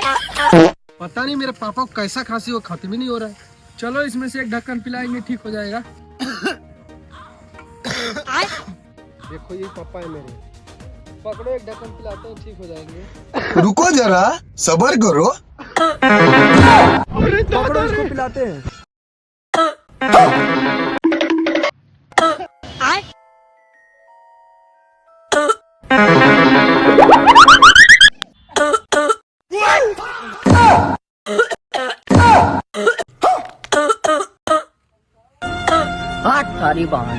पता नहीं मेरे पापा को कैसा खांसी वो खत्म ही नहीं हो रहा है। चलो इसमें से एक ढक्कन पिलाएंगे, ठीक हो जाएगा। देखो ये पापा है मेरे, पकड़ो एक ढक्कन पिलाते हैं, ठीक हो जाएंगे। रुको जरा सब्र करो। पकड़ो इसको पिलाते हैं। थारी बहन